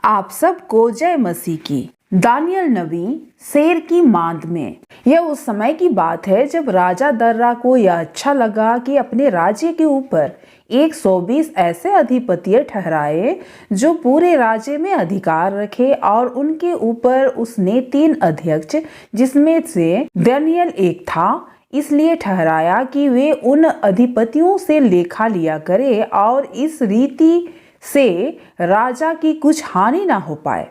आप सबको जय मसीह की। दानियल नबी शेर की मांद में। यह उस समय की बात है जब राजा दर्रा को यह अच्छा लगा कि अपने राज्य के ऊपर 120 ऐसे अधिपति ठहराए जो पूरे राज्य में अधिकार रखे, और उनके ऊपर उसने 3 अध्यक्ष जिसमें से दानियल एक था इसलिए ठहराया कि वे उन अधिपतियों से लेखा लिया करे और इस रीति से राजा की कुछ हानि ना हो पाए।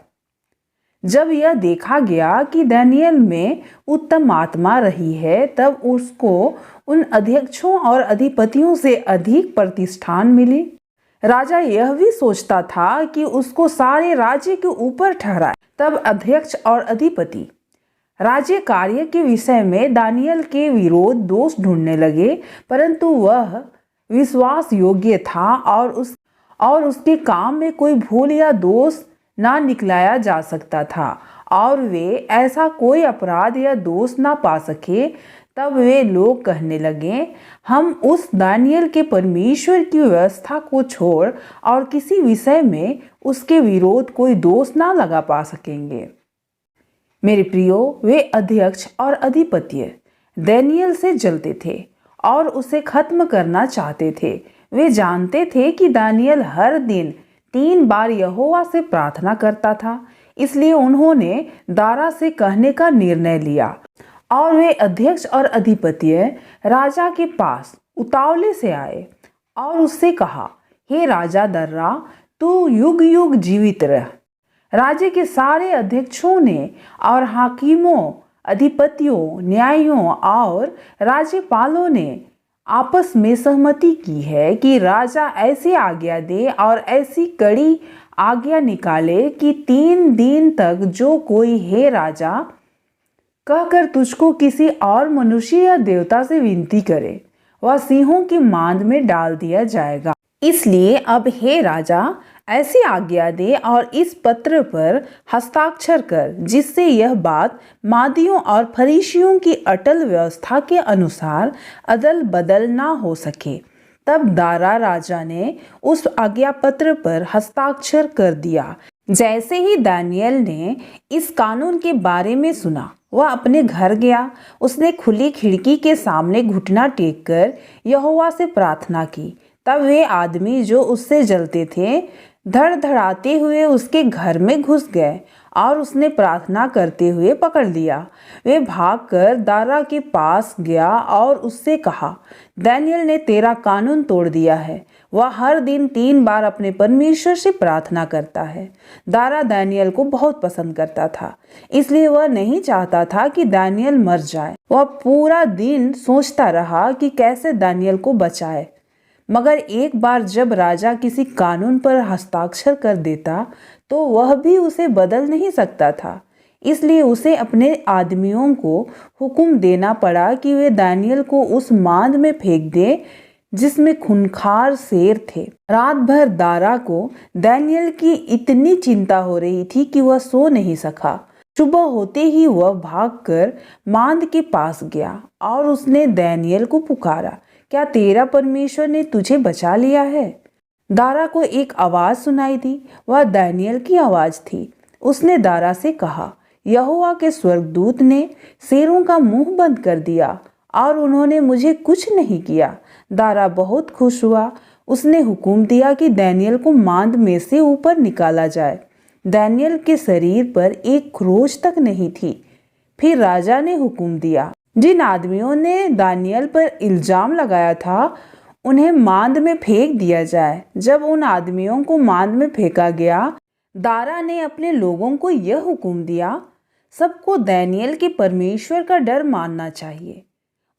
जब यह देखा गया कि दानियल में उत्तम आत्मा रही है, तब उसको उन अध्यक्षों और अधिपतियों से अधिक प्रतिष्ठान मिली। राजा यह भी सोचता था कि उसको सारे राज्य के ऊपर ठहराए। तब अध्यक्ष और अधिपति राज्य कार्य के विषय में दानियल के विरोध दोष ढूंढने लगे, परंतु वह विश्वास योग्य था और उसके काम में कोई भूल या दोष ना निकलाया जा सकता था, और वे ऐसा कोई अपराध या दोष ना पा सके। तब वे लोग कहने लगे, हम उस दानियल के परमेश्वर की व्यवस्था को छोड़ और किसी विषय में उसके विरोध कोई दोष ना लगा पा सकेंगे। मेरे प्रियो, वे अध्यक्ष और अधिपति दानियल से जलते थे और उसे खत्म करना चाहते थे। वे जानते थे कि दानियल हर दिन 3 बार यहोवा से प्रार्थना करता था, इसलिए उन्होंने दारा से कहने का निर्णय लिया और वे अध्यक्ष और अधिपति राजा के पास उतावले से आए और उससे कहा, हे राजा दर्रा, तू युग युग जीवित रह। राज्य के सारे अध्यक्षों ने और हाकिमों, अधिपतियों, न्यायियों और राज्यपालों ने आपस में सहमति की है कि राजा ऐसी आज्ञा दे और ऐसी कड़ी आज्ञा निकाले कि 3 दिन तक जो कोई हे राजा कहकर तुझको किसी और मनुष्य या देवता से विनती करे, वह सिंहों की मांद में डाल दिया जाएगा। इसलिए अब हे राजा ऐसी आज्ञा दे और इस पत्र पर हस्ताक्षर कर, जिससे यह बात मादियों और फरीसियों की अटल व्यवस्था के अनुसार अदल बदल ना हो सके। तब दारा राजा ने उस आज्ञा पत्र पर हस्ताक्षर कर दिया। जैसे ही दानियल ने इस कानून के बारे में सुना, वह अपने घर गया। उसने खुली खिड़की के सामने घुटना टेक कर यहोवा से प्रार्थना की। तब वे आदमी जो उससे जलते थे धड़धड़ाते हुए उसके घर में घुस गए और उसने प्रार्थना करते हुए पकड़ लिया। वे भागकर दारा के पास गया और उससे कहा, दानियल ने तेरा कानून तोड़ दिया है। वह हर दिन 3 बार अपने परमेश्वर से प्रार्थना करता है। दारा दानियल को बहुत पसंद करता था, इसलिए वह नहीं चाहता था कि दानियल मर जाए। वह पूरा दिन सोचता रहा कि कैसे दानियल को बचाए, मगर एक बार जब राजा किसी कानून पर हस्ताक्षर कर देता तो वह भी उसे बदल नहीं सकता था। इसलिए उसे अपने आदमियों को हुक्म देना पड़ा कि वे दानियल को उस मांद में फेंक दे जिसमें खूंखार शेर थे। रात भर दारा को दानियल की इतनी चिंता हो रही थी कि वह सो नहीं सका। सुबह होते ही वह भागकर मांद के पास गया और उसने दानियल को पुकारा, क्या तेरा परमेश्वर ने तुझे बचा लिया है? दारा को एक आवाज सुनाई दी। वह दानियल की आवाज थी। उसने दारा से कहा, यहोवा के स्वर्गदूत ने शेरों का मुंह बंद कर दिया और उन्होंने मुझे कुछ नहीं किया। दारा बहुत खुश हुआ। उसने हुक्म दिया कि दानियल को मांद में से ऊपर निकाला जाए। दानियल के शरीर पर एक खरोंच तक नहीं थी। फिर राजा ने हुक्म दिया, जिन आदमियों ने दानियल पर इल्जाम लगाया था उन्हें मांद में फेंक दिया जाए। जब उन आदमियों को मांद में फेंका गया, दारा ने अपने लोगों को यह हुक्म दिया, सबको दानियल के परमेश्वर का डर मानना चाहिए।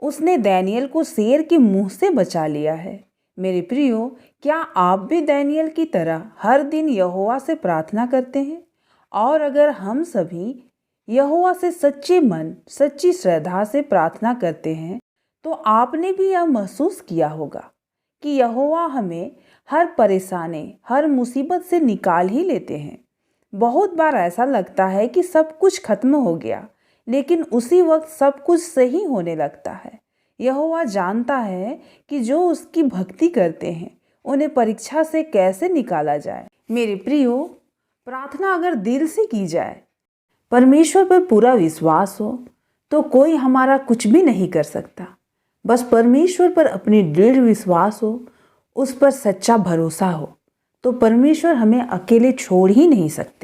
उसने दानियल को शेर के मुंह से बचा लिया है। मेरे प्रियो, क्या आप भी दानियल की तरह हर दिन यहोवा से प्रार्थना करते हैं? और अगर हम सभी यहोवा से सच्चे मन, सच्ची श्रद्धा से प्रार्थना करते हैं, तो आपने भी यह महसूस किया होगा कि यहोवा हमें हर परेशानी, हर मुसीबत से निकाल ही लेते हैं। बहुत बार ऐसा लगता है कि सब कुछ खत्म हो गया, लेकिन उसी वक्त सब कुछ सही होने लगता है। यहोवा जानता है कि जो उसकी भक्ति करते हैं उन्हें परीक्षा से कैसे निकाला जाए। मेरे प्रियो, प्रार्थना अगर दिल से की जाए, परमेश्वर पर पूरा विश्वास हो, तो कोई हमारा कुछ भी नहीं कर सकता। बस परमेश्वर पर अपनी दृढ़ विश्वास हो, उस पर सच्चा भरोसा हो, तो परमेश्वर हमें अकेले छोड़ ही नहीं सकते।